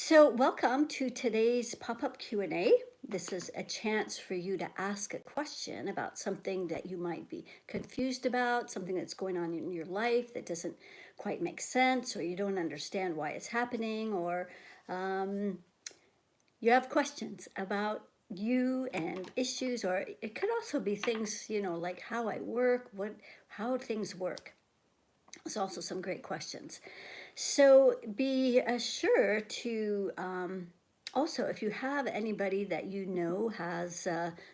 So welcome to today's pop-up Q&A. This is a chance for you to ask a question about something that you might be confused about, something that's going on in your life that doesn't quite make sense, or you don't understand why it's happening, or um, you have questions about you and issues, or it could also be things, like how I work, how things work. There's also some great questions. So be sure to also, if you have anybody that you know has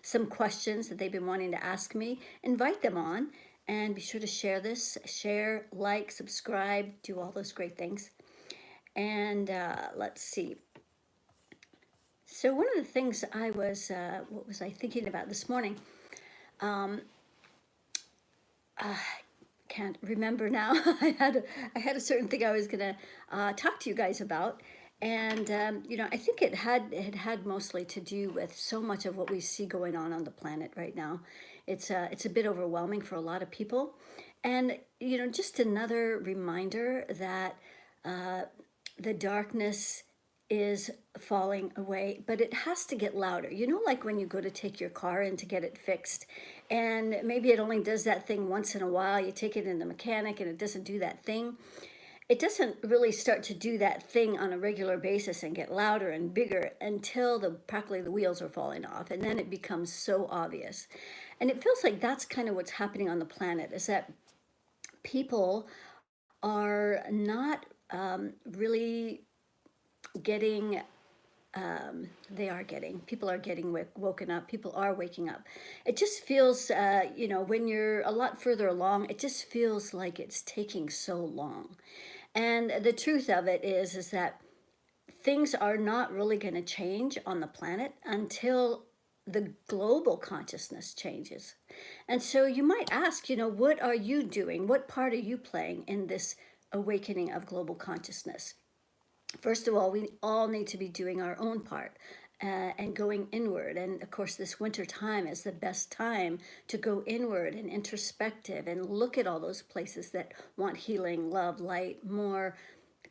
some questions that they've been wanting to ask me, invite them on and be sure to share this, share, like, subscribe, do all those great things. And let's see. So one of the things what was I thinking about this morning? Um, can't remember now. I had a certain thing I was gonna talk to you guys about, and I think it had mostly to do with so much of what we see going on the planet right now. It's a bit overwhelming for a lot of people, and just another reminder that the darkness is falling away, but it has to get louder. Like when you go to take your car in to get it fixed, and maybe it only does that thing once in a while. You take it in the mechanic and it doesn't do that thing. It doesn't really start to do that thing on a regular basis and get louder and bigger until practically the wheels are falling off, and then it becomes so obvious. And it feels like that's kind of what's happening on the planet, is that people are not really getting people are getting woken up, people are waking up. It just feels, when you're a lot further along, it just feels like it's taking so long. And the truth of it is that things are not really going to change on the planet until the global consciousness changes. And so you might ask, what are you doing? What part are you playing in this awakening of global consciousness? First of all, we all need to be doing our own part and going inward. And of course, this winter time is the best time to go inward and introspective and look at all those places that want healing, love, light, more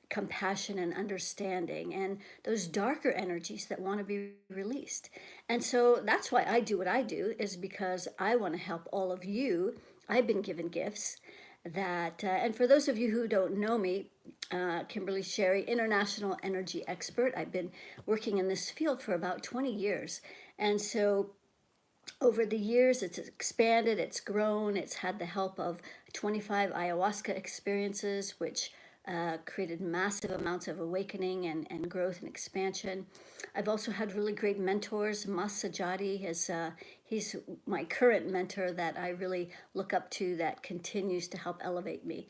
compassion and understanding, and those darker energies that want to be released. And so that's why I do what I do, is because I want to help all of you. I've been given gifts and for those of you who don't know me, Kimberly Sherry, international energy expert. I've been working in this field for about 20 years. And so over the years, it's expanded, it's grown, it's had the help of 25 ayahuasca experiences, which created massive amounts of awakening and growth and expansion. I've also had really great mentors. He's my current mentor that I really look up to, that continues to help elevate me.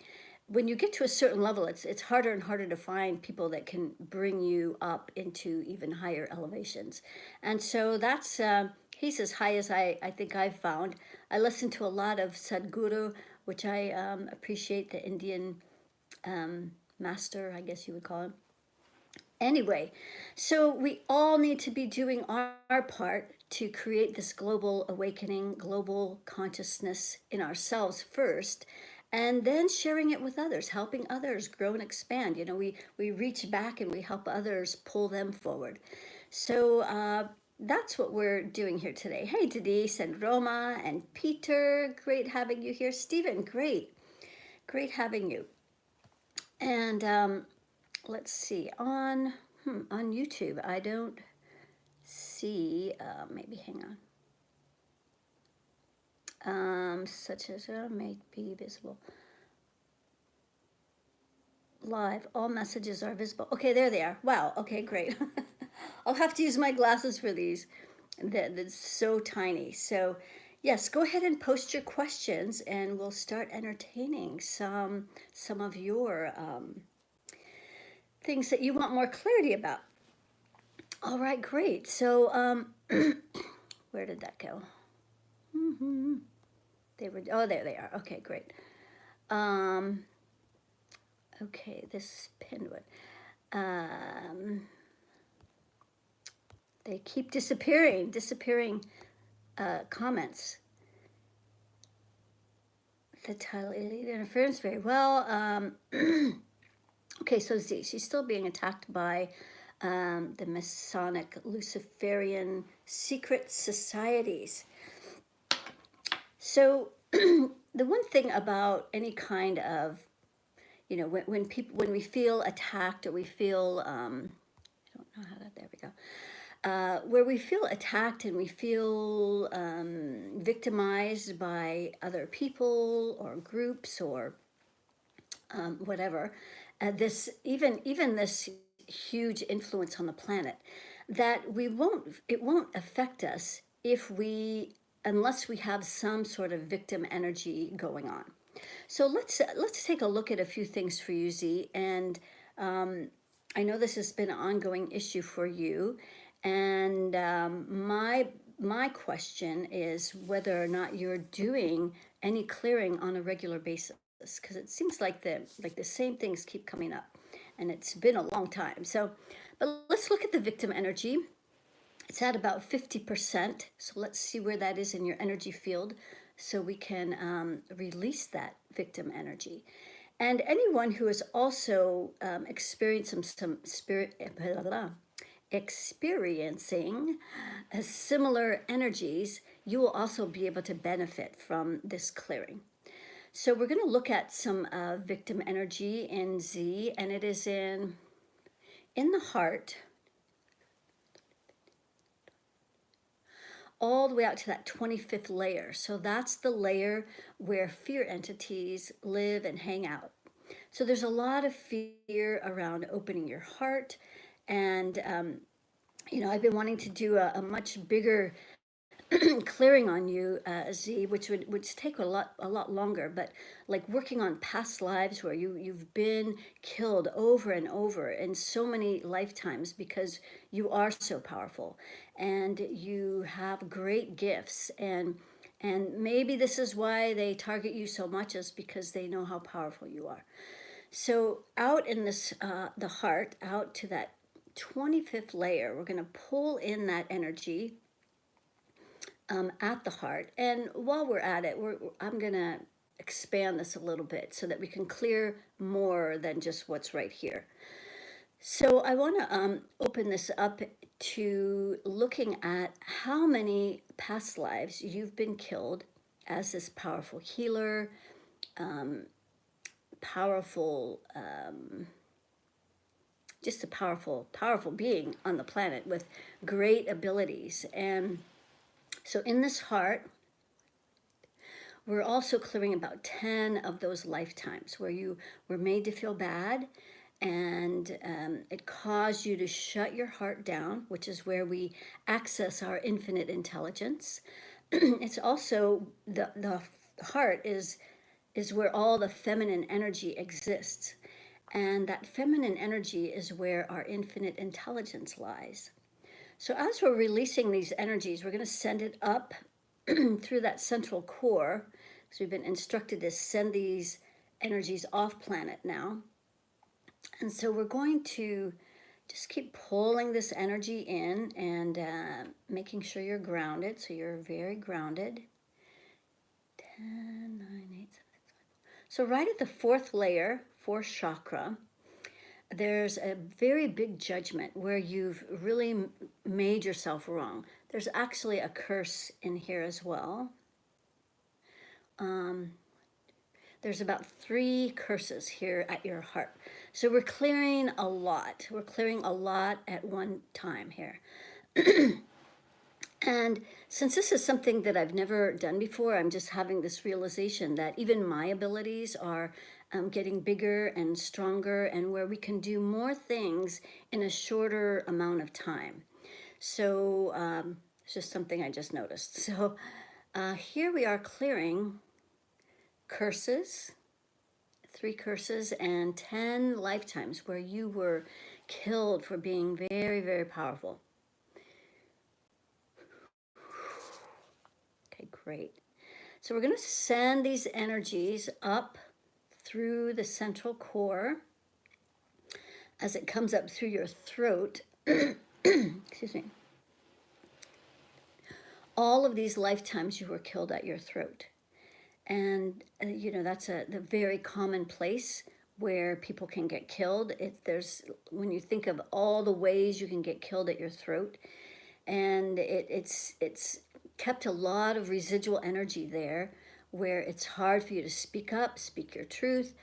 When you get to a certain level, it's harder and harder to find people that can bring you up into even higher elevations. And so he's as high as I think I've found. I listen to a lot of Sadhguru, which I appreciate, the Indian master, I guess you would call him. Anyway, so we all need to be doing our part to create this global awakening, global consciousness in ourselves first, and then sharing it with others, helping others grow and expand. We reach back and we help others pull them forward. So that's what we're doing here today. Hey, Denise and Roma and Peter, great having you here. Stephen, great having you. And let's see, on YouTube, I don't see, maybe hang on. Such as may be visible. Live, all messages are visible. Okay, there they are. Wow, okay, great. I'll have to use my glasses for these. That's so tiny. So yes, go ahead and post your questions and we'll start entertaining some of your things that you want more clarity about. All right, great. So where did that go? There they are. Okay, great. Okay, this is Penwood. They keep disappearing comments. The title Elite Interference, very well. Okay, so Z, she's still being attacked by the Masonic Luciferian secret societies. So the one thing about any kind of, when we feel attacked, or we feel, I don't know how to, there we go. Where we feel attacked and we feel victimized by other people or groups or whatever, this even this huge influence on the planet, that it won't affect us if we unless we have some sort of victim energy going on. So let's take a look at a few things for you, Z. And I know this has been an ongoing issue for you, and my question is whether or not you're doing any clearing on a regular basis, because it seems like the same things keep coming up, and it's been a long time. So, but let's look at the victim energy. It's at about 50%. So let's see where that is in your energy field, so we can release that victim energy. And anyone who has also experienced some experiencing similar energies, you will also be able to benefit from this clearing. So we're going to look at some victim energy in Z, and it is in the heart, all the way out to that 25th layer. So that's the layer where fear entities live and hang out. So there's a lot of fear around opening your heart. And, I've been wanting to do a much bigger clearing on you, Z, which would take a lot longer, but like working on past lives where you've been killed over and over in so many lifetimes, because you are so powerful and you have great gifts, and maybe this is why they target you so much, is because they know how powerful you are. So out in this the heart, out to that 25th layer, we're going to pull in that energy at the heart. And while we're at it, I'm going to expand this a little bit so that we can clear more than just what's right here. So I want to open this up to looking at how many past lives you've been killed as this powerful healer, just a powerful being on the planet with great abilities. And so in this heart, we're also clearing about 10 of those lifetimes where you were made to feel bad, and it caused you to shut your heart down, which is where we access our infinite intelligence. It's also the heart is where all the feminine energy exists. And that feminine energy is where our infinite intelligence lies. So as we're releasing these energies, we're going to send it up through that central core. So we've been instructed to send these energies off planet now. And so we're going to just keep pulling this energy in and making sure you're grounded. So you're very grounded. 10, 9, 8, 7, 6, 5. So right at the fourth layer, fourth chakra, there's a very big judgment where you've really made yourself wrong. There's actually a curse in here as well. There's about 3 curses here at your heart. So we're clearing a lot. We're clearing a lot at one time here. And since this is something that I've never done before, I'm just having this realization that even my abilities are getting bigger and stronger, and where we can do more things in a shorter amount of time. So it's just something I just noticed. So here we are clearing curses, 3 curses, and 10 lifetimes where you were killed for being very, very powerful. Okay, great. So we're going to send these energies up through the central core as it comes up through your throat. Excuse me. All of these lifetimes you were killed at your throat. And, that's the very common place where people can get killed. When you think of all the ways you can get killed at your throat, and it's kept a lot of residual energy there, where it's hard for you to speak up, speak your truth,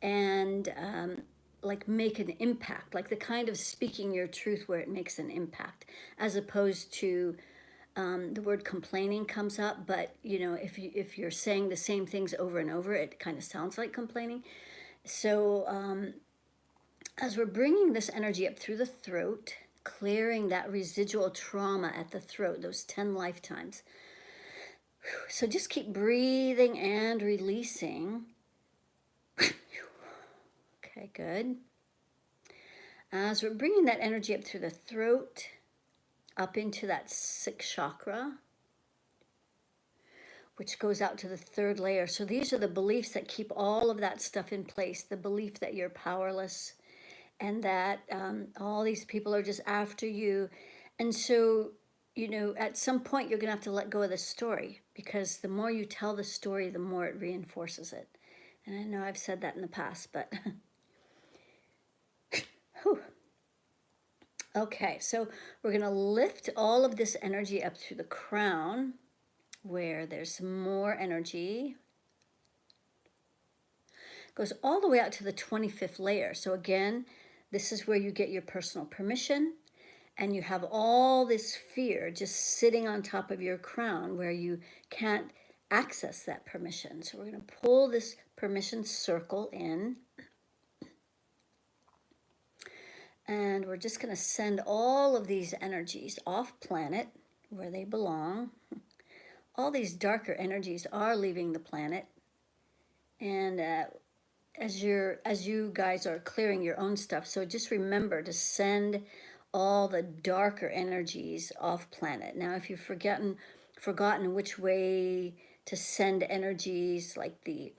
and like make an impact, like the kind of speaking your truth where it makes an impact, as opposed to the word complaining comes up. But if you're saying the same things over and over, it kind of sounds like complaining. So as we're bringing this energy up through the throat, clearing that residual trauma at the throat, those 10 lifetimes. So just keep breathing and releasing. Okay, good. As we're bringing that energy up through the throat, up into that sixth chakra, which goes out to the third layer. So these are the beliefs that keep all of that stuff in place. The belief that you're powerless, and that all these people are just after you. And so, at some point you're going to have to let go of the story, because the more you tell the story, the more it reinforces it. And I know I've said that in the past, but whew. Okay, so we're going to lift all of this energy up through the crown, where there's more energy. Goes all the way out to the 25th layer. So again, this is where you get your personal permission, and you have all this fear just sitting on top of your crown where you can't access that permission. So we're going to pull this permission circle in, and we're just going to send all of these energies off planet where they belong. All these darker energies are leaving the planet, and as you guys are clearing your own stuff, so just remember to send all the darker energies off planet. Now, if you've forgotten which way to send energies, like the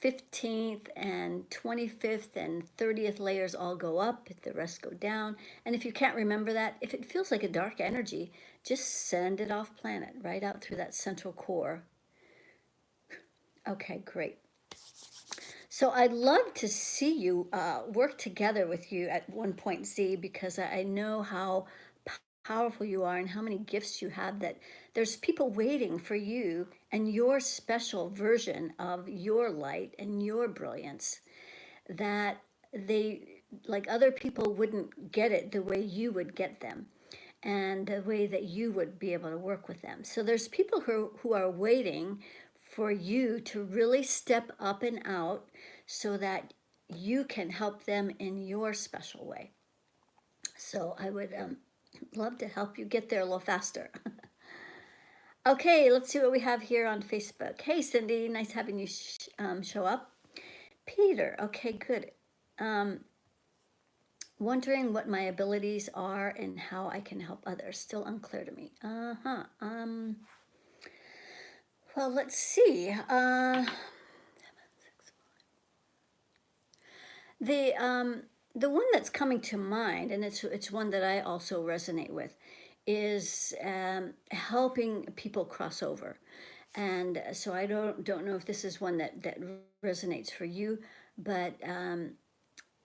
15th and 25th and 30th layers all go up, the rest go down. And if you can't remember that, if it feels like a dark energy, just send it off planet, right out through that central core. Okay, great. So I'd love to see you work together with you at one point, Z, because I know how powerful you are and how many gifts you have, that there's people waiting for you and your special version of your light and your brilliance, that they, like other people, wouldn't get it the way you would get them, and the way that you would be able to work with them. So there's people who are waiting for you to really step up and out, so that you can help them in your special way. So I would love to help you get there a little faster. Okay, let's see what we have here on Facebook. Hey, Cindy, nice having you show up. Peter, okay, good. Wondering what my abilities are and how I can help others. Still unclear to me. Well, let's see. The one that's coming to mind, and it's one that I also resonate with, is helping people cross over. And so I don't know if this is one that resonates for you, but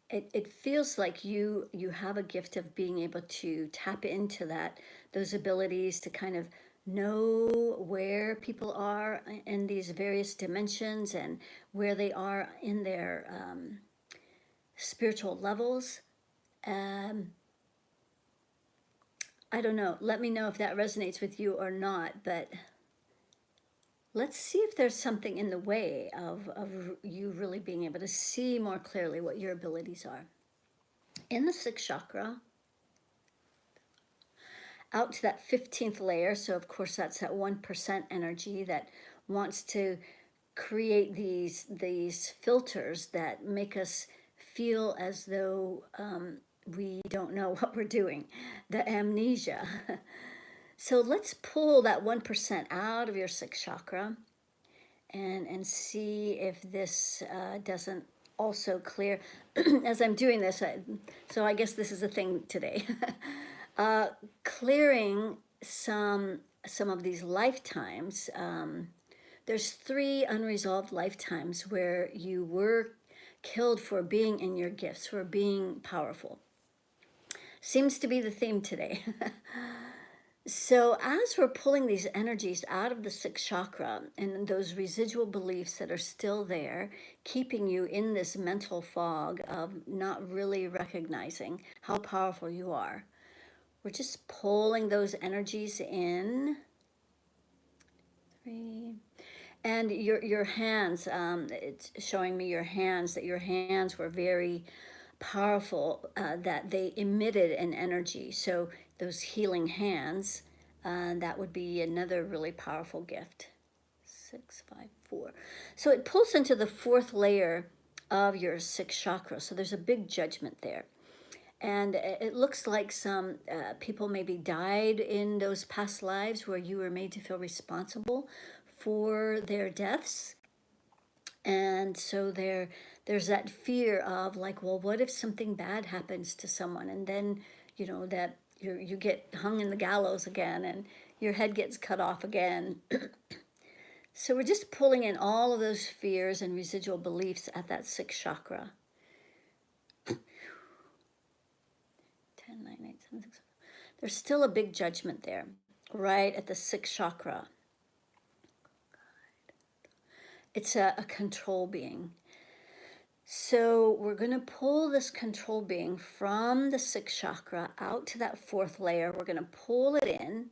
it feels like you have a gift of being able to tap into those abilities to kind of know where people are in these various dimensions, and where they are in their spiritual levels. I don't know. Let me know if that resonates with you or not, but let's see if there's something in the way of you really being able to see more clearly what your abilities are. In the sixth chakra, out to that 15th layer, so of course that's that 1% energy that wants to create these filters that make us feel as though we don't know what we're doing, the amnesia. So let's pull that 1% out of your sixth chakra, and see if this doesn't also clear. As I'm doing this, so I guess this is a thing today. Clearing some of these lifetimes. There's 3 unresolved lifetimes where you were killed for being in your gifts, for being powerful. Seems to be the theme today. So as we're pulling these energies out of the sixth chakra and those residual beliefs that are still there, keeping you in this mental fog of not really recognizing how powerful you are, we're just pulling those energies in. 3. And your hands, it's showing me your hands, that your hands were very powerful, that they emitted an energy. So those healing hands, that would be another really powerful gift. 6, 5, 4. So it pulls into the fourth layer of your sixth chakra. So there's a big judgment there. And it looks like some people maybe died in those past lives where you were made to feel responsible for their deaths. And so there's that fear of like, well, what if something bad happens to someone? And then, that you get hung in the gallows again and your head gets cut off again. So we're just pulling in all of those fears and residual beliefs at that sixth chakra. 10, 9, 8, 7, 6. There's still a big judgment there, right at the sixth chakra. It's a control being. So we're going to pull this control being from the sixth chakra out to that fourth layer. We're going to pull it in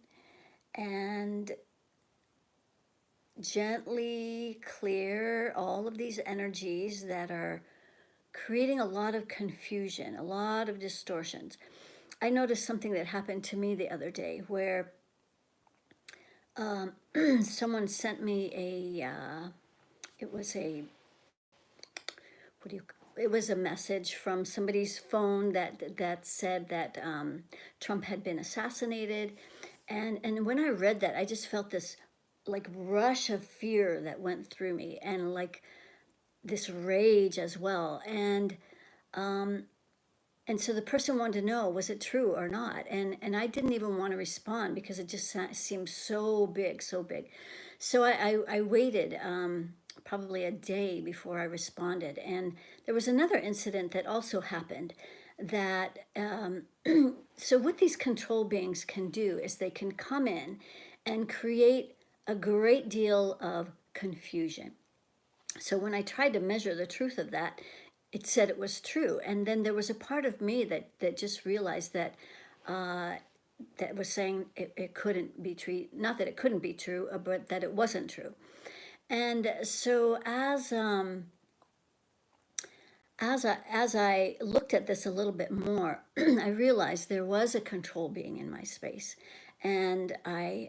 and gently clear all of these energies that are creating a lot of confusion, a lot of distortions. I noticed something that happened to me the other day where someone sent me it was a message from somebody's phone that said that Trump had been assassinated. And when I read that, I just felt this like rush of fear that went through me, and like this rage as well. And so the person wanted to know, was it true or not? And I didn't even want to respond because it just seemed so big, so big. So I waited probably a day before I responded. And there was another incident that also happened that, so what these control beings can do is they can come in and create a great deal of confusion. So when I tried to measure the truth of that, it said it was true. And then there was a part of me that just realized that that was saying it couldn't be true. Not that it couldn't be true, but that it wasn't true. And so as I looked at this a little bit more, I realized there was a control being in my space. And I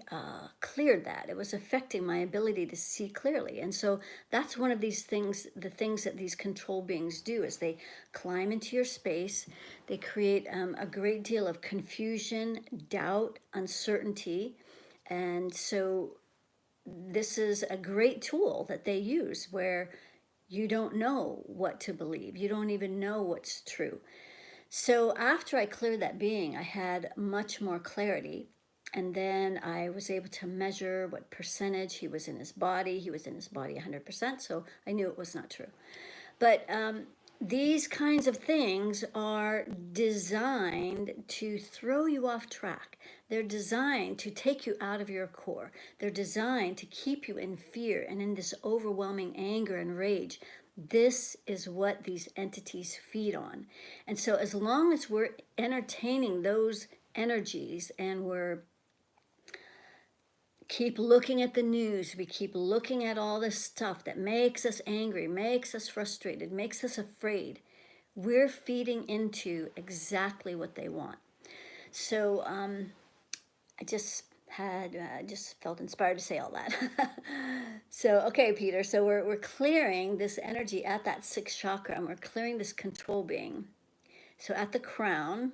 cleared that. It was affecting my ability to see clearly. And so that's one of these things, the things that these control beings do is they climb into your space. They create a great deal of confusion, doubt, uncertainty. And so this is a great tool that they use where you don't know what to believe. You don't even know what's true. So after I cleared that being, I had much more clarity. And then I was able to measure what percentage he was in his body. He was in his body 100%, so I knew it was not true. But these kinds of things are designed to throw you off track. They're designed to take you out of your core. They're designed to keep you in fear and in this overwhelming anger and rage. This is what these entities feed on. And so as long as we're entertaining those energies and we're keep looking at the news, we keep looking at all this stuff that makes us angry, makes us frustrated, makes us afraid, we're feeding into exactly what they want. So I just felt inspired to say all that. So, okay, Peter, so we're clearing this energy at that sixth chakra, and we're clearing this control being. So at the crown,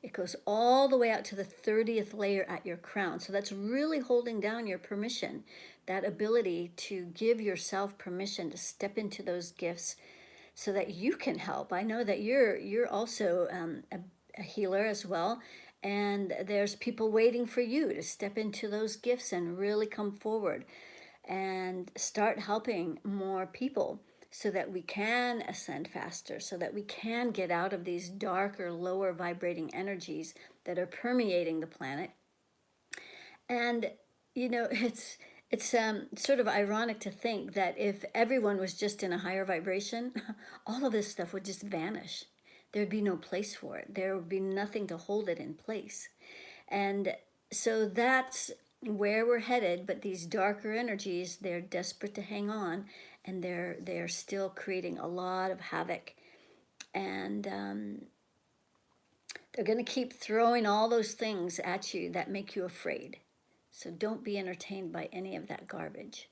it goes all the way out to the 30th layer at your crown. So that's really holding down your permission, that ability to give yourself permission to step into those gifts so that you can help. I know that you're also a healer as well. And there's people waiting for you to step into those gifts and really come forward and start helping more people. so that we can ascend faster, so that we can get out of these darker, lower vibrating energies that are permeating the planet. And it's sort of ironic to think that if everyone was just in a higher vibration, all of this stuff would just vanish. There'd be no place for it. There would be nothing to hold it in place. And so that's where we're headed. But these darker energies, they're desperate to hang on, and they're still creating a lot of havoc. And they're going to keep throwing all those things at you that make you afraid. So don't be entertained by any of that garbage.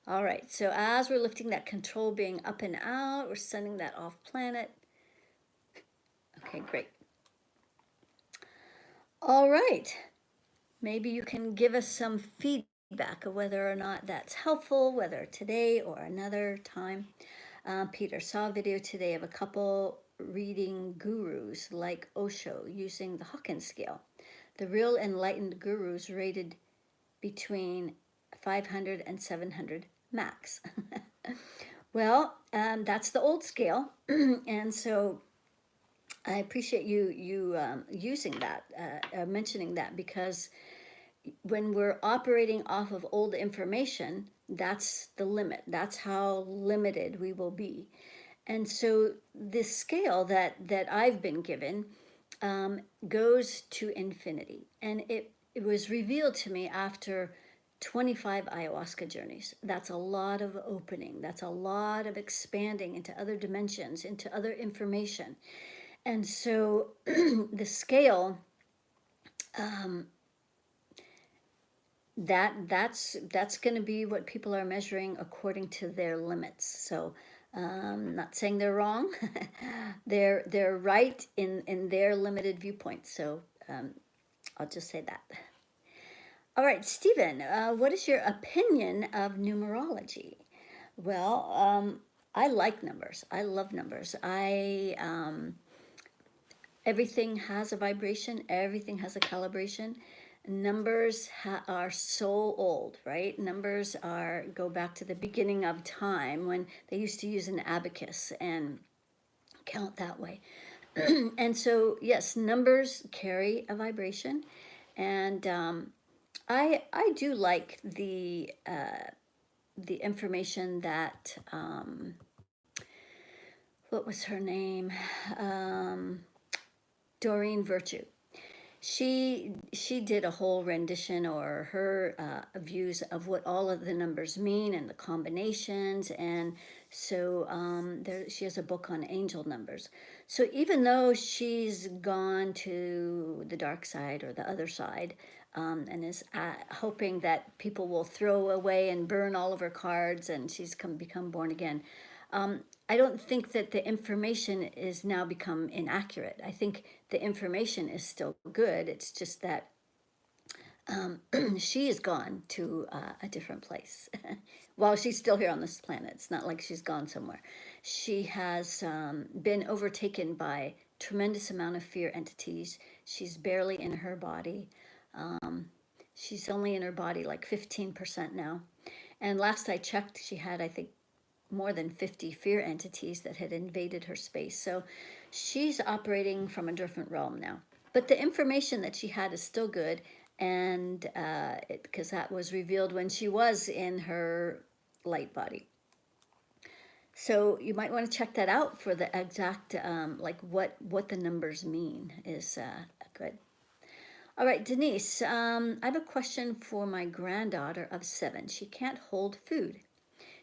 All right, so as we're lifting that control being up and out, we're sending that off planet. Okay, great. All right, maybe you can give us some feedback of whether or not that's helpful, whether today or another time. Peter saw a video today of a couple reading gurus like Osho using the Hawkins Scale. The real enlightened gurus rated between 500 and 700 max. Well, that's the old scale, and so I appreciate you using that, mentioning that, because when we're operating off of old information, that's the limit. That's how limited we will be. And so this scale that I've been given goes to infinity, and it was revealed to me after 25 ayahuasca journeys. That's a lot of opening. That's a lot of expanding into other dimensions, into other information. And so the scale, that's going to be what people are measuring according to their limits. So not saying they're wrong. they're right in their limited viewpoint. So I'll just say that. All right, Stephen, what is your opinion of numerology? Well, I like numbers. I love numbers. Everything has a vibration. Everything has a calibration. Numbers are so old, right? Numbers go back to the beginning of time when they used to use an abacus and count that way. And so, yes, numbers carry a vibration, and I do like the information that what was her name? Doreen Virtue. She did a whole rendition, or her views of what all of the numbers mean and the combinations, and so she has a book on angel numbers. So even though she's gone to the dark side or the other side, and is hoping that people will throw away and burn all of her cards, and she's become born again, I don't think that the information is now become inaccurate. I think the information is still good. It's just that she has gone to a different place. While she's still here on this planet, it's not like she's gone somewhere. She has been overtaken by tremendous amount of fear entities. She's barely in her body. She's only in her body like 15% now. And last I checked, she had, I think, more than 50 fear entities that had invaded her space. So she's operating from a different realm now. But the information that she had is still good, and because that was revealed when she was in her light body. So you might want to check that out for the exact, like what the numbers mean is good. All right, Denise, I have a question for my granddaughter of 7. She can't hold food.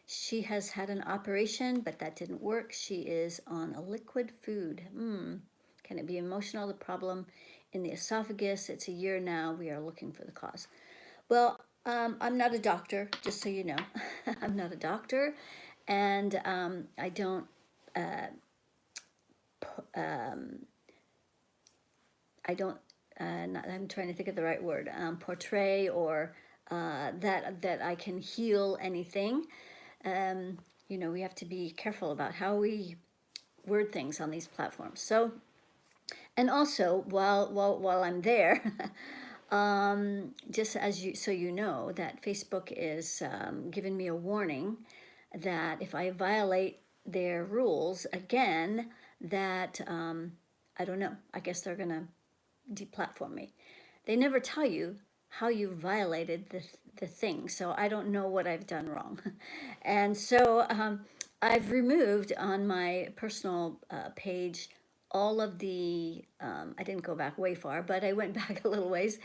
She has had an operation, but that didn't work. She is on a liquid food. Can it be emotional? The problem in the esophagus. It's a year now. We are looking for the cause. Well, I'm not a doctor, just so you know. I'm not a doctor, and I don't. I'm trying to think of the right word. Portray or that I can heal anything. We have to be careful about how we word things on these platforms. So, and also while I'm there, Just as you, so you know that Facebook is giving me a warning that if I violate their rules again, that I don't know. I guess they're gonna deplatform me. They never tell you how you violated the thing, so I don't know what I've done wrong. And so I've removed on my personal page all of the, I didn't go back way far, but I went back a little ways,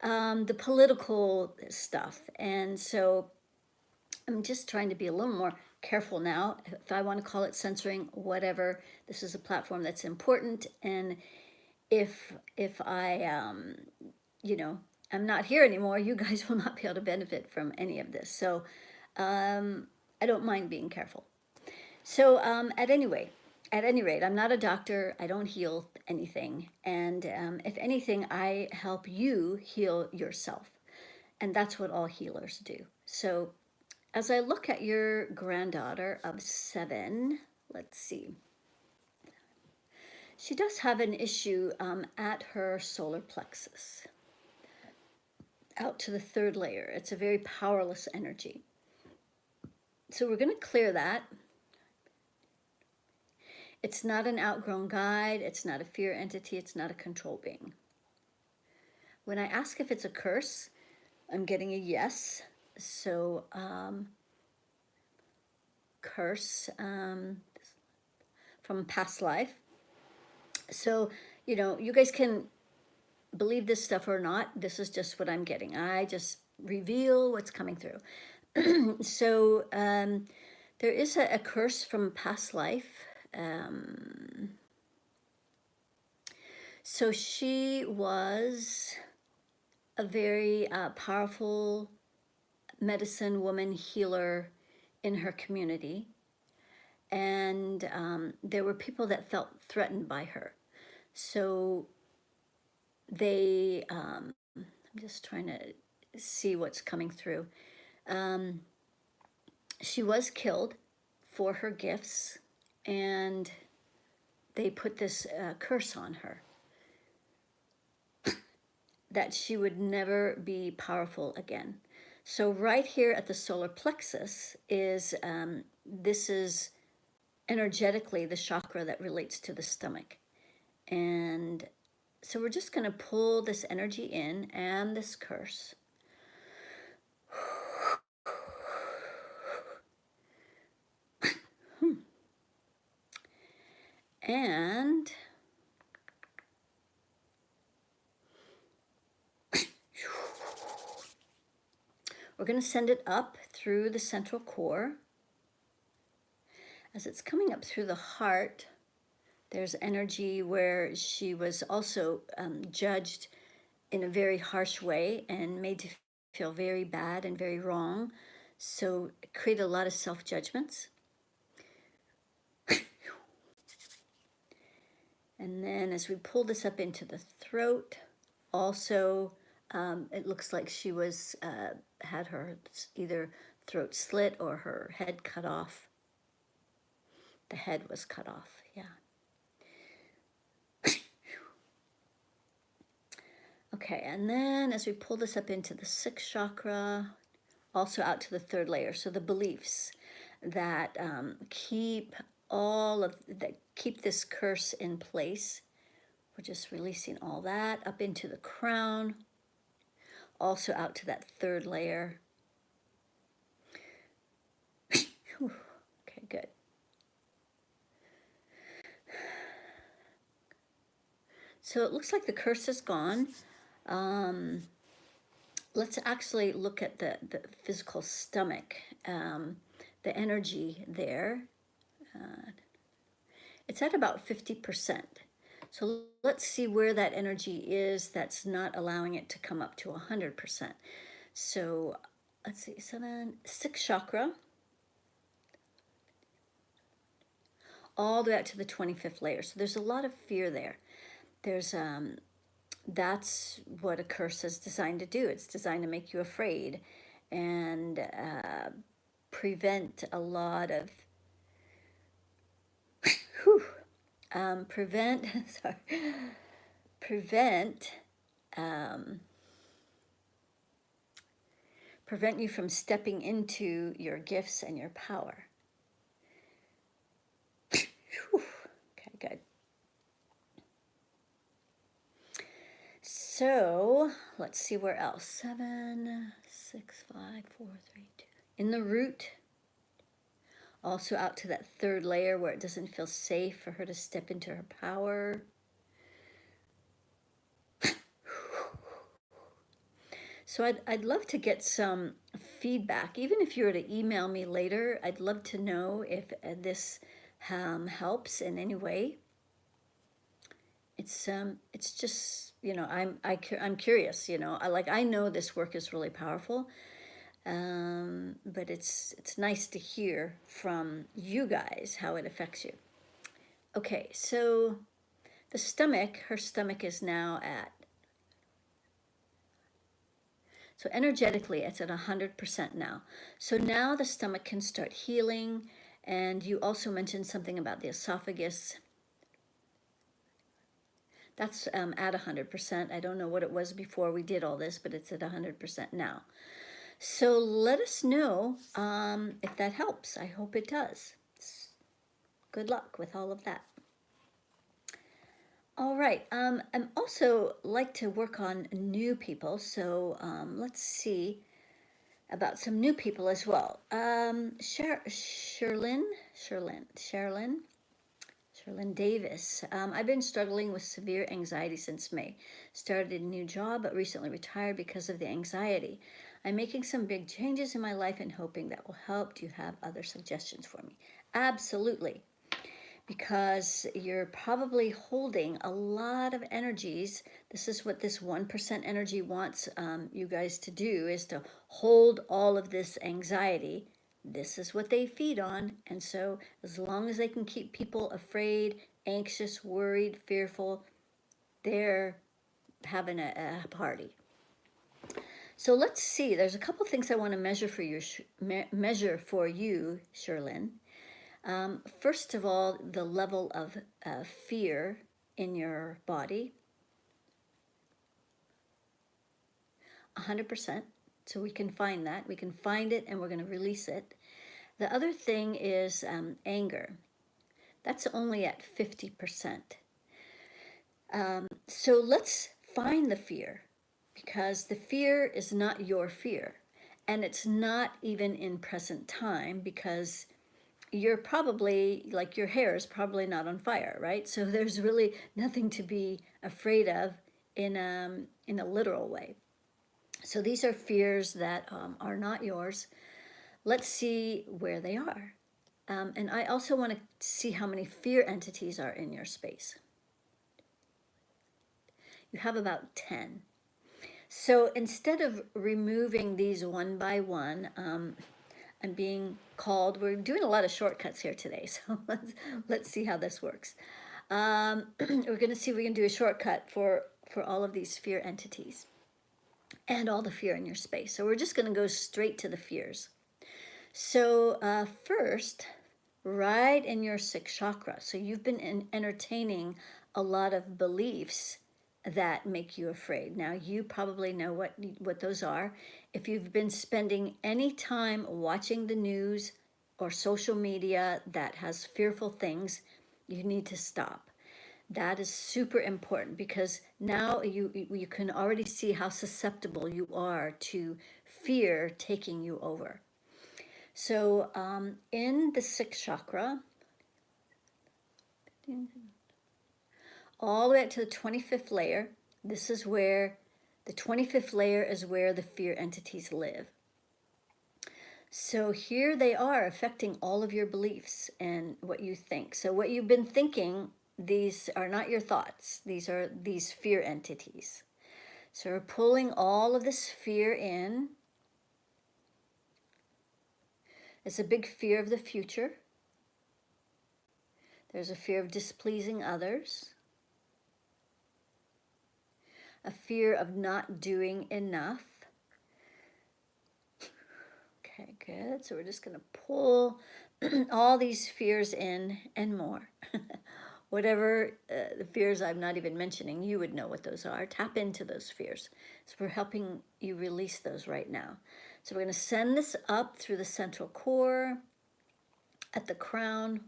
the political stuff. And so I'm just trying to be a little more careful now. If I want to call it censoring, whatever, this is a platform that's important. And if I, you know, I'm not here anymore, you guys will not be able to benefit from any of this. So I don't mind being careful. So at any rate, I'm not a doctor. I don't heal anything. And if anything, I help you heal yourself. And that's what all healers do. So as I look at your granddaughter of 7, let's see. She does have an issue at her solar plexus, out to the 3rd layer. It's a very powerless energy. So we're going to clear that. It's not an outgrown guide. It's not a fear entity. It's not a control being. When I ask if it's a curse, I'm getting a yes. So curse from past life. So, you know, you guys can believe this stuff or not. This is just what I'm getting. I just reveal what's coming through. So there is a curse from past life. So she was a very powerful medicine woman healer in her community. And there were people that felt threatened by her. So they, I'm just trying to see what's coming through. She was killed for her gifts, and they put this curse on her that she would never be powerful again. So right here at the solar plexus is, this is energetically the chakra that relates to the stomach. And so we're just going to pull this energy in and this curse. And we're going to send it up through the central core. As it's coming up through the heart, there's energy where she was also judged in a very harsh way and made to feel very bad and very wrong. So it created a lot of self-judgments. And then as we pull this up into the throat, also it looks like she was had her either throat slit or her head cut off. The head was cut off, yeah. Okay, and then as we pull this up into the 6th chakra, also out to the 3rd layer, so the beliefs that keep this curse in place. We're just releasing all that up into the crown, also out to that 3rd layer. Okay, good. So it looks like the curse is gone. Let's actually look at the physical stomach, the energy there. It's at about 50%. So let's see where that energy is that's not allowing it to come up to 100%. So let's see, 6th chakra, all the way out to the 25th layer. So there's a lot of fear there. There's that's what a curse is designed to do. It's designed to make you afraid and prevent a lot of prevent prevent you from stepping into your gifts and your power. Okay, good. So let's see where else. 7, 6, 5, 4, 3, 2. In the root, also out to that third layer where it doesn't feel safe for her to step into her power. So I'd love to get some feedback. Even if you were to email me later, I'd love to know if this helps in any way. It's just, you know, I'm curious, you know, I know this work is really powerful, but it's nice to hear from you guys how it affects you. Okay, so the stomach, her stomach is now at, so energetically it's at 100% now. So now the stomach can start healing. And you also mentioned something about the esophagus. That's at 100%. I don't know what it was before we did all this, but it's at 100% now. So let us know if that helps. I hope it does. Good luck with all of that. All right. I'm also like to work on new people. So let's see about some new people as well. Sherlyn Davis. I've been struggling with severe anxiety since May. Started a new job, but recently retired because of the anxiety. I'm making some big changes in my life and hoping that will help. Do you have other suggestions for me? Absolutely. Because you're probably holding a lot of energies. This is what this 1% energy wants you guys to do, is to hold all of this anxiety. This is what they feed on. And so as long as they can keep people afraid, anxious, worried, fearful, they're having a party. So let's see. There's a couple things I want to measure for you, Sherlyn. First of all, the level of fear in your body. 100%. So we can find that. We can find it and we're going to release it. The other thing is anger. That's only at 50%. So let's find the fear, because the fear is not your fear. And it's not even in present time, because you're probably, like, your hair is probably not on fire, right? So there's really nothing to be afraid of in a literal way. So these are fears that are not yours. Let's see where they are. And I also want to see how many fear entities are in your space. You have about 10. So instead of removing these one by one, I'm being called, we're doing a lot of shortcuts here today, so let's see how this works. We're going to see if we can do a shortcut for all of these fear entities and all the fear in your space. So we're just going to go straight to the fears. So first, right in your 6th chakra. So you've been entertaining a lot of beliefs that make you afraid. Now you probably know what those are. If you've been spending any time watching the news or social media that has fearful things, you need to stop. That is super important, because now you can already see how susceptible you are to fear taking you over. So in the 6th chakra, all the way up to the 25th layer, this is where the 25th layer is where the fear entities live. So here they are affecting all of your beliefs and what you think. So what you've been thinking, these are not your thoughts. These are these fear entities. So we're pulling all of this fear in. It's a big fear of the future. There's a fear of displeasing others. A fear of not doing enough. Okay, good. So we're just going to pull all these fears in and more. whatever the fears I'm not even mentioning, you would know what those are. Tap into those fears. So we're helping you release those right now. So we're going to send this up through the central core, at the crown.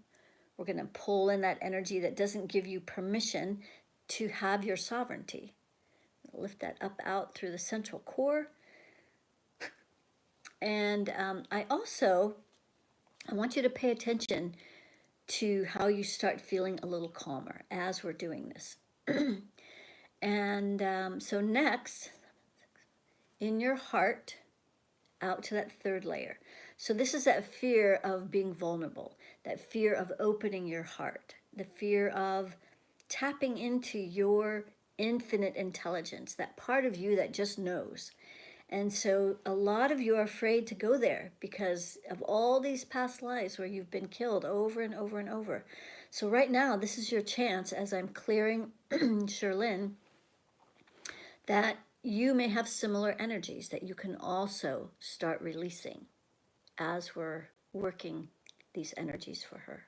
We're going to pull in that energy that doesn't give you permission to have your sovereignty. Lift that up out through the central core. And I want you to pay attention to how you start feeling a little calmer as we're doing this. And so next, in your heart, out to that third layer. So this is that fear of being vulnerable, that fear of opening your heart, the fear of tapping into your infinite intelligence, that part of you that just knows. And so a lot of you are afraid to go there because of all these past lives where you've been killed over and over and over. So right now, this is your chance, as I'm clearing Sherlyn, that you may have similar energies that you can also start releasing as we're working these energies for her.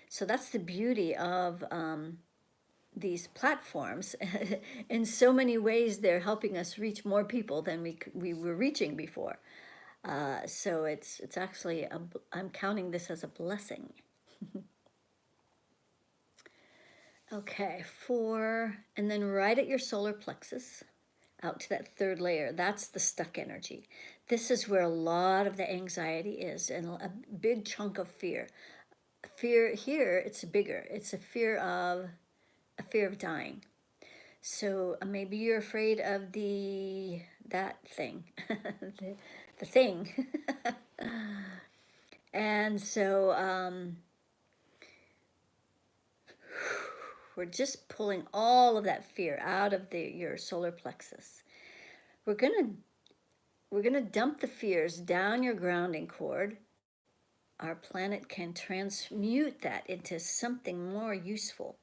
So that's the beauty of these platforms. In so many ways, they're helping us reach more people than we were reaching before. So it's actually, I'm counting this as a blessing. Okay, and then right at your solar plexus, out to that third layer, that's the stuck energy. This is where a lot of the anxiety is and a big chunk of fear. Fear here, it's bigger. It's a fear of dying. So maybe you're afraid of that thing, the thing. And so we're just pulling all of that fear out of your solar plexus. We're gonna dump the fears down your grounding cord. Our planet can transmute that into something more useful.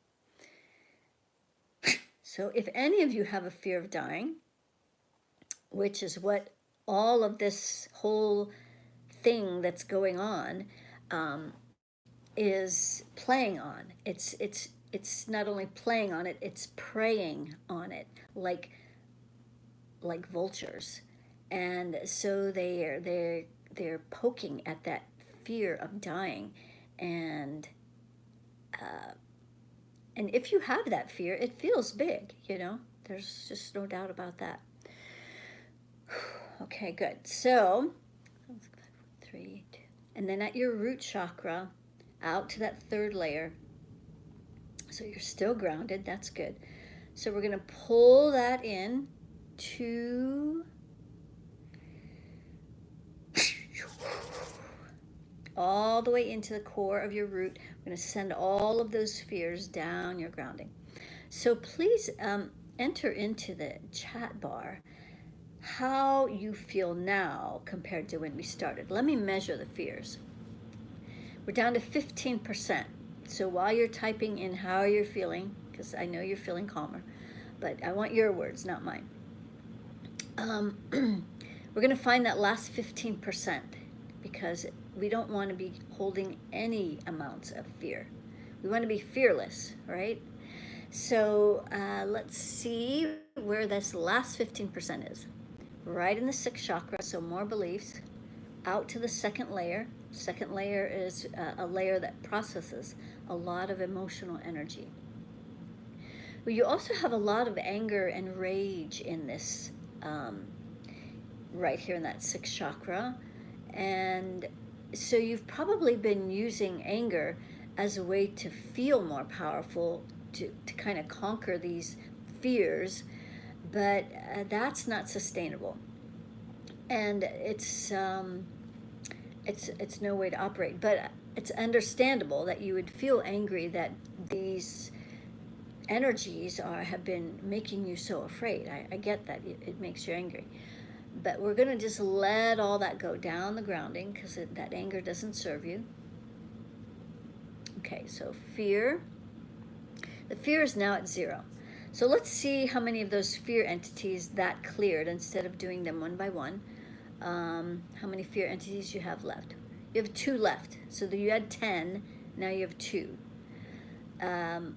So if any of you have a fear of dying, which is what all of this whole thing that's going on is playing on. It's not only playing on it, it's preying on it like vultures. And so they're poking at that fear of dying. And if you have that fear, it feels big, there's just no doubt about that. Okay, good. So 3, 2, and then at your root chakra, out to that third layer. So you're still grounded, that's good. So we're going to pull that in to all the way into the core of your root. We're going to send all of those fears down your grounding. So please enter into the chat bar how you feel now compared to when we started. Let me measure the fears. We're down to 15%. So while you're typing in how you're feeling, because I know you're feeling calmer, but I want your words, not mine. We're going to find that last 15% because we don't want to be holding any amounts of fear. We want to be fearless, right? So let's see where this last 15% is. Right in the 6th chakra, so more beliefs. Out to the second layer. Second layer is a layer that processes a lot of emotional energy. Well, you also have a lot of anger and rage in this, right here in that 6th chakra. And so you've probably been using anger as a way to feel more powerful, to kind of conquer these fears, but that's not sustainable. And it's no way to operate, but it's understandable that you would feel angry that these energies have been making you so afraid. I get that, it makes you angry. But we're going to just let all that go down the grounding because that anger doesn't serve you. Okay, so fear. The fear is now at 0. So let's see how many of those fear entities that cleared instead of doing them one by one. How many fear entities you have left. You have 2 left. So you had 10, now you have 2. 7,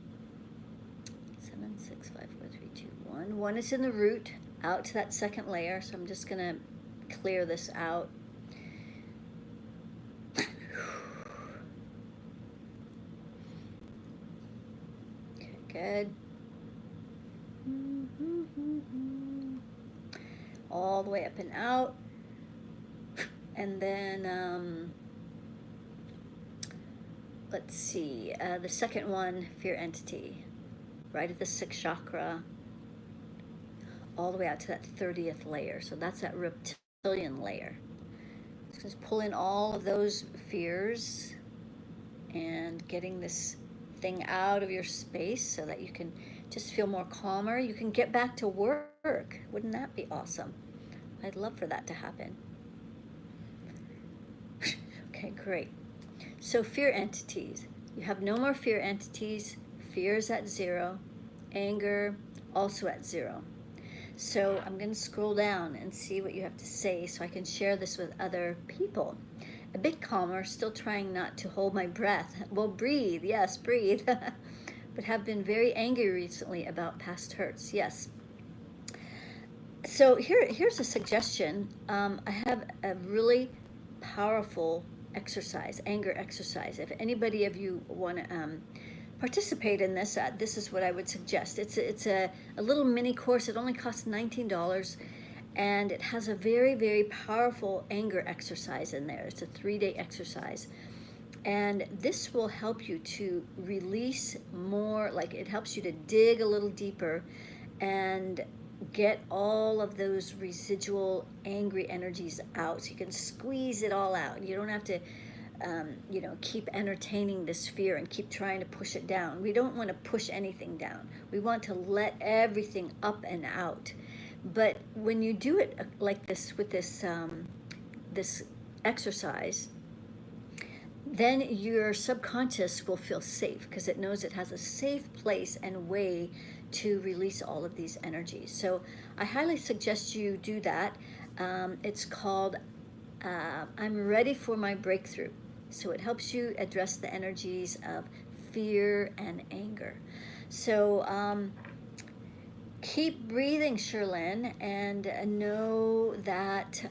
6, 5, 4, 3, 2, 1. 1 is in the root, out to that second layer. So I'm just going to clear this out. Okay, good. All the way up and out. And then, let's see, the second one, fear entity, right at the 6th chakra, all the way out to that 30th layer. So that's that reptilian layer. So just pull in all of those fears and getting this thing out of your space so that you can just feel more calmer. You can get back to work. Wouldn't that be awesome? I'd love for that to happen. Okay, great. So fear entities. You have no more fear entities. Fear is at 0. Anger also at 0. So I'm going to scroll down and see what you have to say so I can share this with other people. A bit calmer, still trying not to hold my breath. Well, breathe. Yes, breathe. But have been very angry recently about past hurts. Yes. So here's a suggestion. I have a really powerful exercise, anger exercise. If anybody of you want to participate in this, this is what I would suggest. It's a little mini course. It only costs $19, and it has a very, very powerful anger exercise in there. It's a 3-day exercise. And this will help you to release more, like it helps you to dig a little deeper and get all of those residual angry energies out. So you can squeeze it all out. You don't have to, keep entertaining this fear and keep trying to push it down. We don't want to push anything down. We want to let everything up and out. But when you do it like this with this this exercise, then your subconscious will feel safe because it knows it has a safe place and way to release all of these energies. So I highly suggest you do that. It's called I'm Ready for My Breakthrough. So it helps you address the energies of fear and anger. So keep breathing, Sherlyn, and know that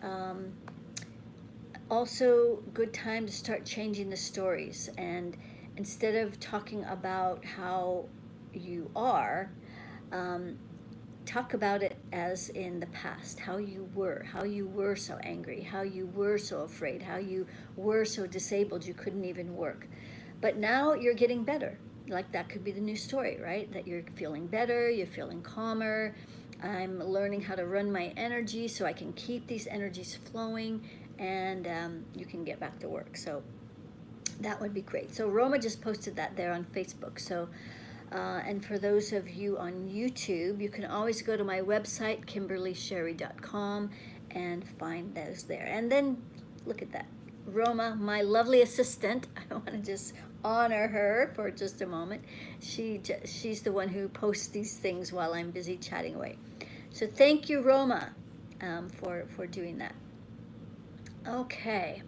also good time to start changing the stories. And instead of talking about how you are, talk about it as in the past, how you were so angry, how you were so afraid, how you were so disabled you couldn't even work. But now you're getting better. Like that could be the new story, right? That you're feeling better, you're feeling calmer. I'm learning how to run my energy so I can keep these energies flowing, and you can get back to work. So that would be great. So Roma just posted that there on Facebook. So and for those of you on YouTube, you can always go to my website, KimberlySherry.com, and find those there. And then look at that. Roma, my lovely assistant, I want to just honor her for just a moment. She's the one who posts these things while I'm busy chatting away. So thank you, Roma, for doing that. Okay.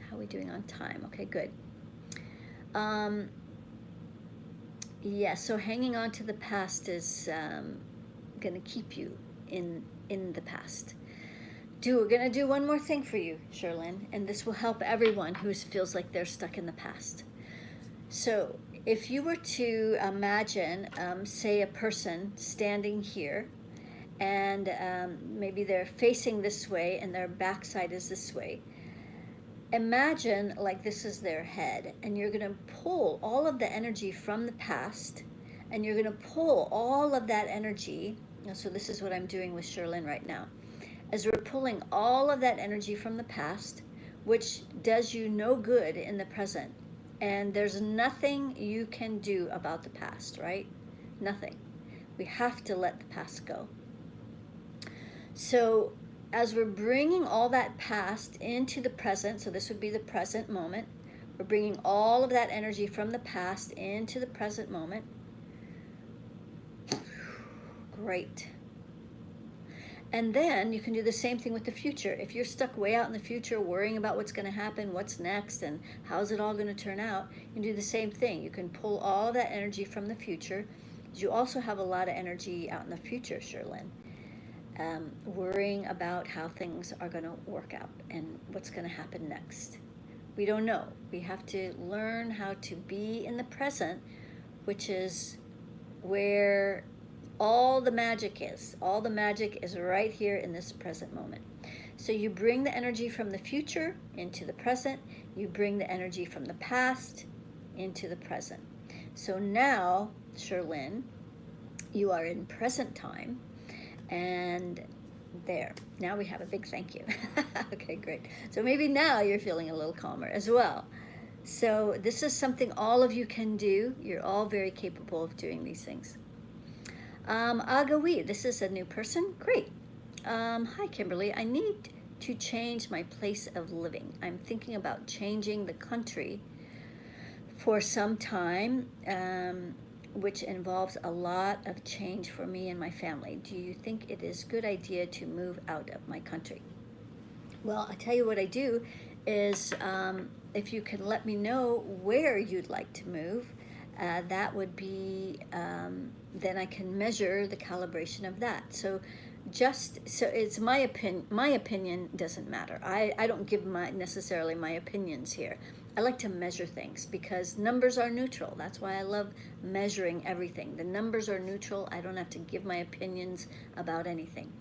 How are we doing on time? Okay, good. Yeah, so hanging on to the past is going to keep you in the past. We're going to do one more thing for you, Sherlyn, and this will help everyone who feels like they're stuck in the past. So if you were to imagine, say, a person standing here, and maybe they're facing this way and their backside is this way. Imagine like this is their head, and you're going to pull all of the energy from the past, and you're going to pull all of that energy. So this is what I'm doing with Sherlyn right now. As we're pulling all of that energy from the past, which does you no good in the present. And there's nothing you can do about the past, right? Nothing. We have to let the past go. So as we're bringing all that past into the present, so this would be the present moment, we're bringing all of that energy from the past into the present moment. Great. And then you can do the same thing with the future. If you're stuck way out in the future worrying about what's going to happen, what's next, and how's it all going to turn out, you can do the same thing. You can pull all that energy from the future. You also have a lot of energy out in the future, Sherlyn, worrying about how things are going to work out and what's going to happen next. We don't know. We have to learn how to be in the present, which is where all the magic is. All the magic is right here in this present moment. So you bring the energy from the future into the present. You bring the energy from the past into the present. So now, Sherlyn, you are in present time, and there. Now we have a big thank you. Okay, great. So maybe now you're feeling a little calmer as well. So this is something all of you can do. You're all very capable of doing these things. Agawi, this is a new person. Great. Hi, Kimberly. I need to change my place of living. I'm thinking about changing the country for some time, which involves a lot of change for me and my family. Do you think it is a good idea to move out of my country? Well, I tell you what I do is if you can let me know where you'd like to move, that would be, then I can measure the calibration of that. So it's my opinion. My opinion doesn't matter. I don't give necessarily my opinions here. I like to measure things because numbers are neutral. That's why I love measuring everything. The numbers are neutral. I don't have to give my opinions about anything.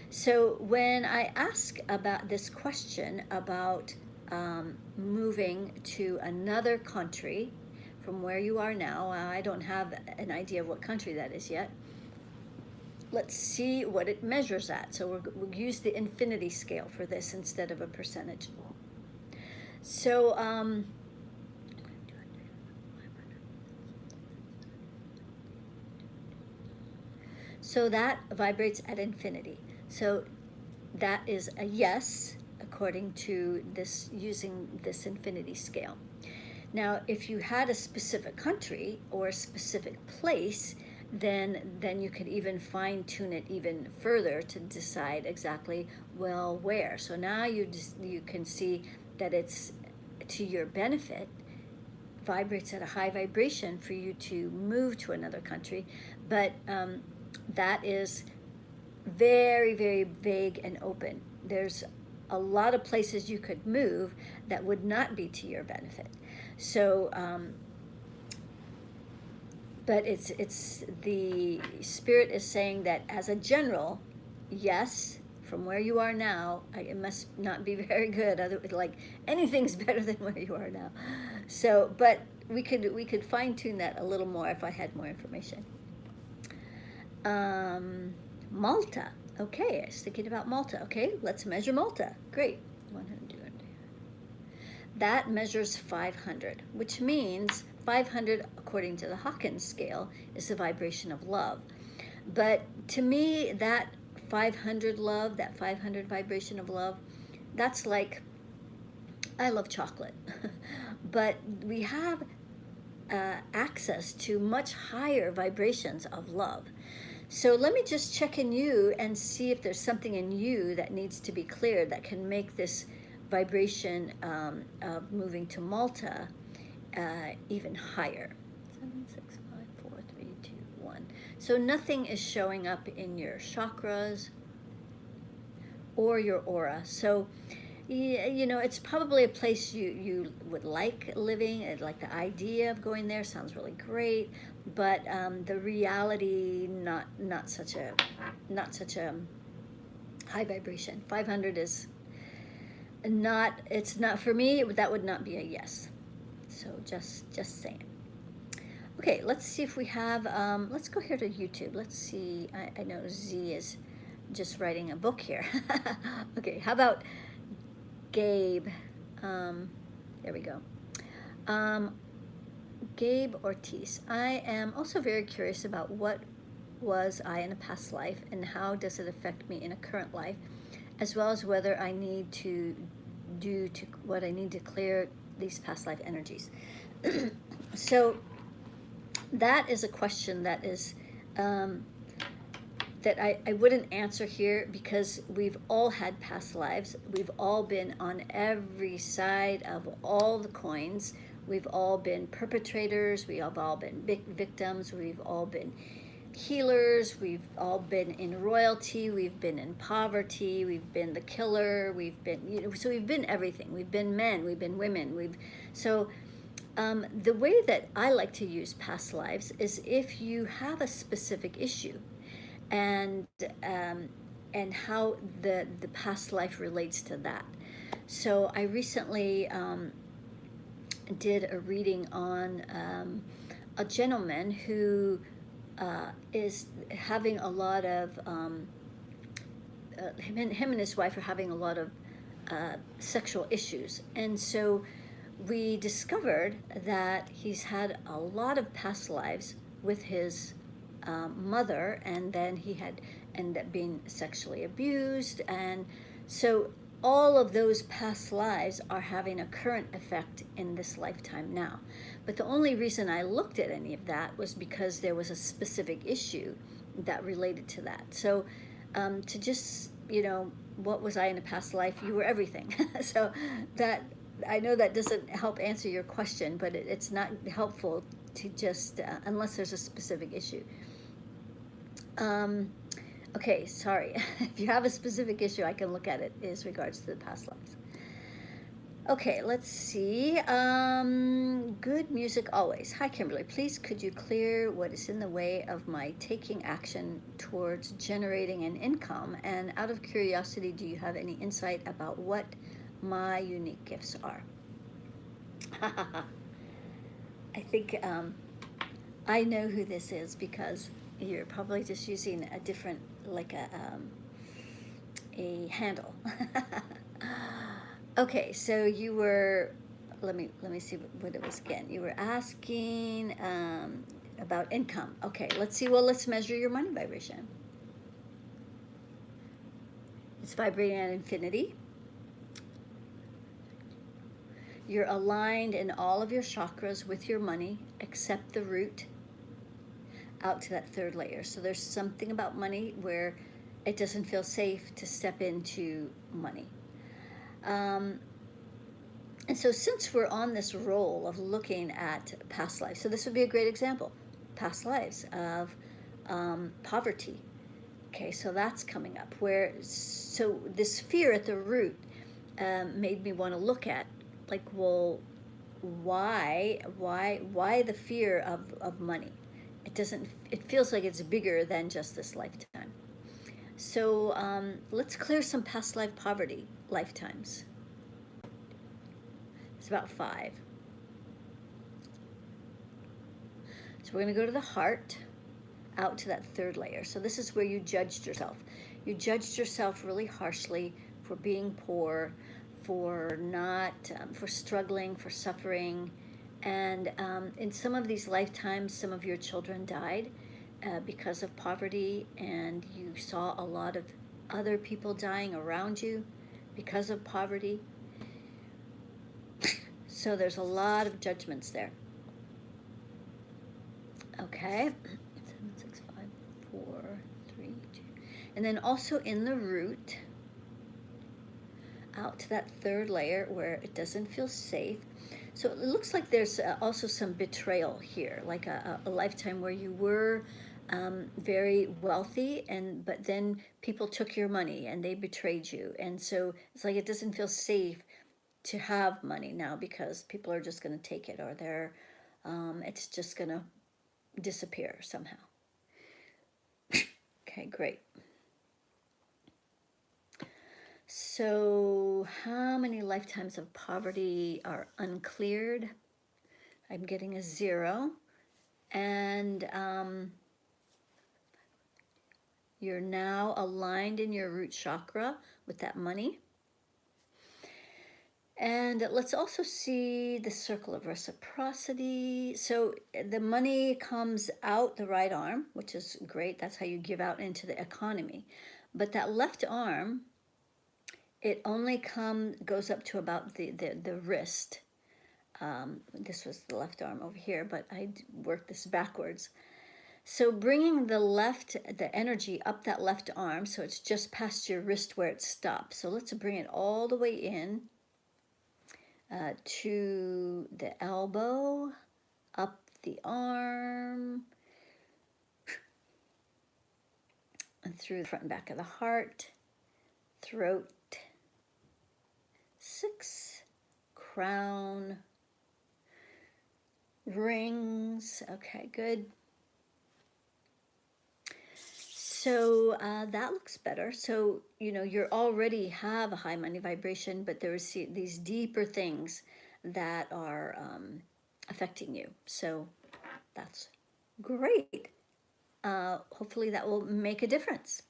So when I ask about this question about moving to another country from where you are now, I don't have an idea of what country that is yet. Let's see what it measures at. So we'll use the infinity scale for this instead of a percentage. So so that vibrates at infinity. So that is a yes, according to this, using this infinity scale. Now, if you had a specific country or a specific place, then you could even fine tune it even further to decide exactly, well, where. So now you can see that it's to your benefit, vibrates at a high vibration for you to move to another country, but that is very, very vague and open. There's a lot of places you could move that would not be to your benefit. So, but it's the spirit is saying that as a general, yes, from where you are now, it must not be very good. Like anything's better than where you are now. So, but we could fine tune that a little more if I had more information. Malta. Okay, I was thinking about Malta. Okay, let's measure Malta. Great. 100. That measures 500, which means 500, according to the Hawkins scale, is the vibration of love. But to me, that 500 love, that 500 vibration of love, that's like, I love chocolate. But we have access to much higher vibrations of love. So let me just check in you and see if there's something in you that needs to be cleared that can make this vibration of moving to Malta even higher. 7, 6, 5, 4, 3, 2, 1. So nothing is showing up in your chakras or your aura. So you know, it's probably a place you would like living. Like the idea of going there sounds really great, but the reality not such a high vibration. 500 is not. It's not for me. That would not be a yes. So just saying. Okay, let's see if we have. Let's go here to YouTube. Let's see. I know Z is just writing a book here. Okay, how about Gabe? There we go. Gabe Ortiz. I am also very curious about what was I in a past life and how does it affect me in a current life, as well as whether I need to do what I need to clear these past life energies. So that is a question that is that I wouldn't answer here, because we've all had past lives. We've all been on every side of all the coins. We've all been perpetrators. We have all been victims. We've all been healers. We've all been in royalty. We've been in poverty. We've been the killer. We've been, you know, so we've been everything. We've been men. We've been women. The way that I like to use past lives is if you have a specific issue, and um, and how the past life relates to that. So I recently did a reading on a gentleman who is having a lot of him and his wife are having a lot of sexual issues, and so we discovered that he's had a lot of past lives with his mother, and then he had ended up being sexually abused, and so all of those past lives are having a current effect in this lifetime now. But the only reason I looked at any of that was because there was a specific issue that related to that. So to just, you know, what was I in a past life? You were everything. So that, I know that doesn't help answer your question, but it's not helpful to just, unless there's a specific issue. Okay, sorry. If you have a specific issue, I can look at it as regards to the past lives. Okay, let's see. Good music always. Hi, Kimberly. Please, could you clear what is in the way of my taking action towards generating an income? And out of curiosity, do you have any insight about what my unique gifts are? I think I know who this is, because you're probably just using a different, like a handle. Okay, so you were, let me see what it was again. You were asking about income. Okay, let's see. Well, let's measure your money vibration. It's vibrating at infinity. You're aligned in all of your chakras with your money, except the root, out to that third layer. So there's something about money where it doesn't feel safe to step into money. And so since we're on this role of looking at past lives, so this would be a great example, past lives of poverty. Okay, so that's coming up, where, so this fear at the root made me want to look at, like, well, why the fear of money? It feels like it's bigger than just this lifetime. So let's clear some past life poverty lifetimes. It's about 5. So we're going to go to the heart, out to that third layer. So this is where you judged yourself. You judged yourself really harshly for being poor, for not, for struggling, for suffering. And in some of these lifetimes, some of your children died because of poverty, and you saw a lot of other people dying around you because of poverty. So there's a lot of judgments there. Okay. 7, 6, 5, 4, 3, 2. And then also in the root, out to that third layer where it doesn't feel safe. So it looks like there's also some betrayal here, like a lifetime where you were very wealthy, but then people took your money and they betrayed you. And so it's like it doesn't feel safe to have money now, because people are just going to take it, or it's just going to disappear somehow. Okay, great. So how many lifetimes of poverty are uncleared? I'm getting a 0. And you're now aligned in your root chakra with that money. And let's also see the circle of reciprocity. So the money comes out the right arm, which is great. That's how you give out into the economy. But that left arm, it only goes up to about the wrist. This was the left arm over here, but I worked this backwards. So bringing the energy up that left arm, so it's just past your wrist where it stops. So let's bring it all the way in to the elbow, up the arm, and through the front and back of the heart, throat, 6, crown, rings. Okay, good. So that looks better. So, you know, you already have a high money vibration, but there's these deeper things that are affecting you. So that's great. Hopefully that will make a difference.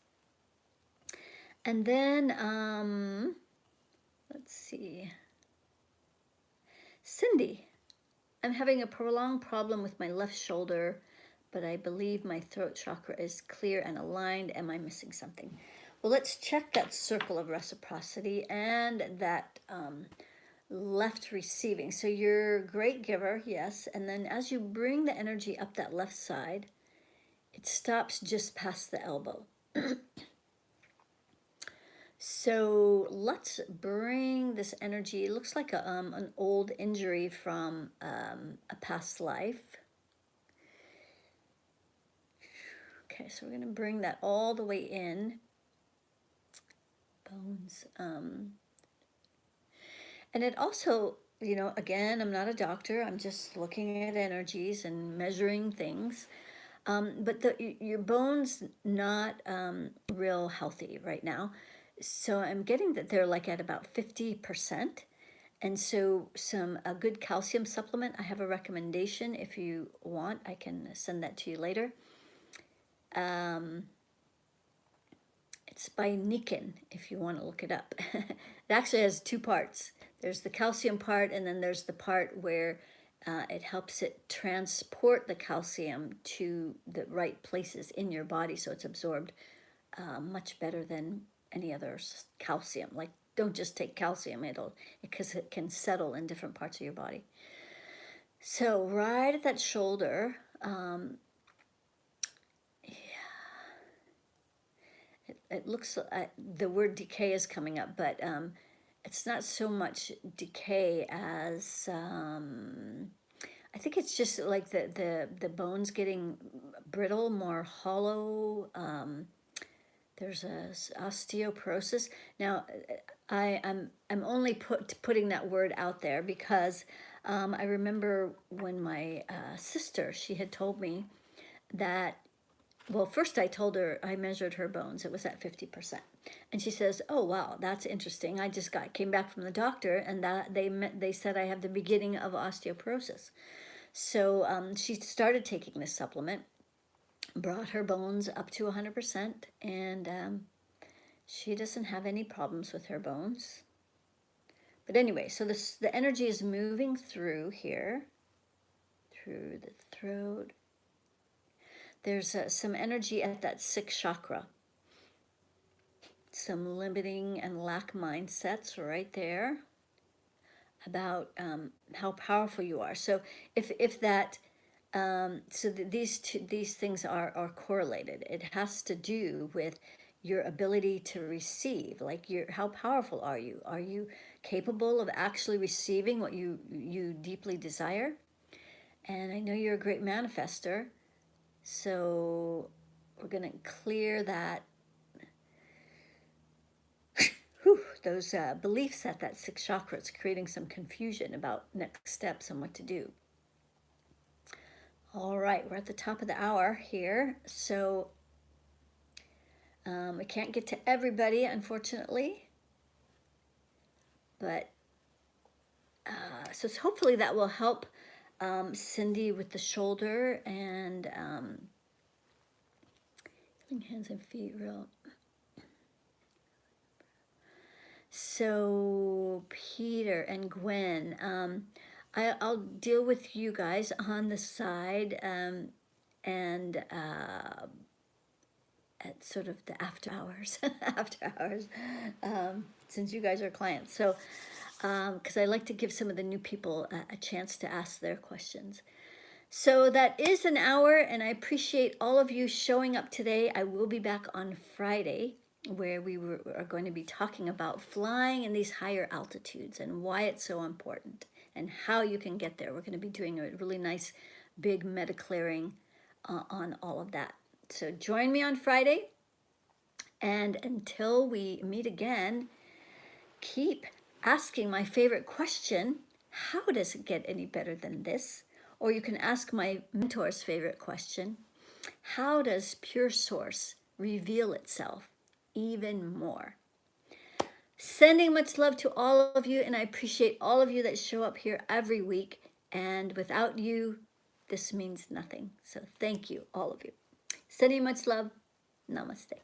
And then, let's see. Cindy, I'm having a prolonged problem with my left shoulder, but I believe my throat chakra is clear and aligned. Am I missing something? Well, let's check that circle of reciprocity and that left receiving. So you're a great giver, yes. And then as you bring the energy up that left side, it stops just past the elbow. So let's bring this energy. It looks like an old injury from a past life. Okay, so we're going to bring that all the way in. Bones. And it also, you know, again, I'm not a doctor. I'm just looking at energies and measuring things. But your bones not real healthy right now. So I'm getting that they're like at about 50%. And so a good calcium supplement, I have a recommendation. If you want, I can send that to you later. It's by Nikin, if you want to look it up. It actually has 2 parts. There's the calcium part, and then there's the part where it helps it transport the calcium to the right places in your body, so it's absorbed much better than any other calcium. Like, don't just take calcium, because it can settle in different parts of your body. So right at that shoulder, it looks, the word decay is coming up, but it's not so much decay as I think it's just like the bones getting brittle, more hollow. There's a osteoporosis. Now, I'm only putting that word out there because I remember when my sister, she had told me that, well, first I told her, I measured her bones. It was at 50%. And she says, oh, wow, that's interesting. I just came back from the doctor, and that they said I have the beginning of osteoporosis. So she started taking this supplement, brought her bones up to 100%, and she doesn't have any problems with her bones. But anyway, so the energy is moving through here, through the throat. There's some energy at that 6th chakra. Some limiting and lack mindsets right there about how powerful you are. So if that, these things are correlated. It has to do with your ability to receive. Like, how powerful are you? Are you capable of actually receiving what you deeply desire? And I know you're a great manifester. So we're going to clear that, those beliefs at that 6th chakra. It's creating some confusion about next steps and what to do. All right, we're at the top of the hour here. So we can't get to everybody, unfortunately. But so hopefully that will help Cindy with the shoulder and hands and feet real. So Peter and Gwen, I'll deal with you guys on the side and at sort of the after hours, since you guys are clients. So because I like to give some of the new people a chance to ask their questions. So that is an hour, and I appreciate all of you showing up today. I will be back on Friday, where are going to be talking about flying in these higher altitudes and why it's so important and how you can get there. We're going to be doing a really nice big meta clearing on all of that. So join me on Friday, and until we meet again, keep asking my favorite question: how does it get any better than this? Or you can ask my mentor's favorite question: how does pure source reveal itself even more? Sending much love to all of you, and I appreciate all of you that show up here every week. And without you, this means nothing. So thank you, all of you. Sending much love. Namaste.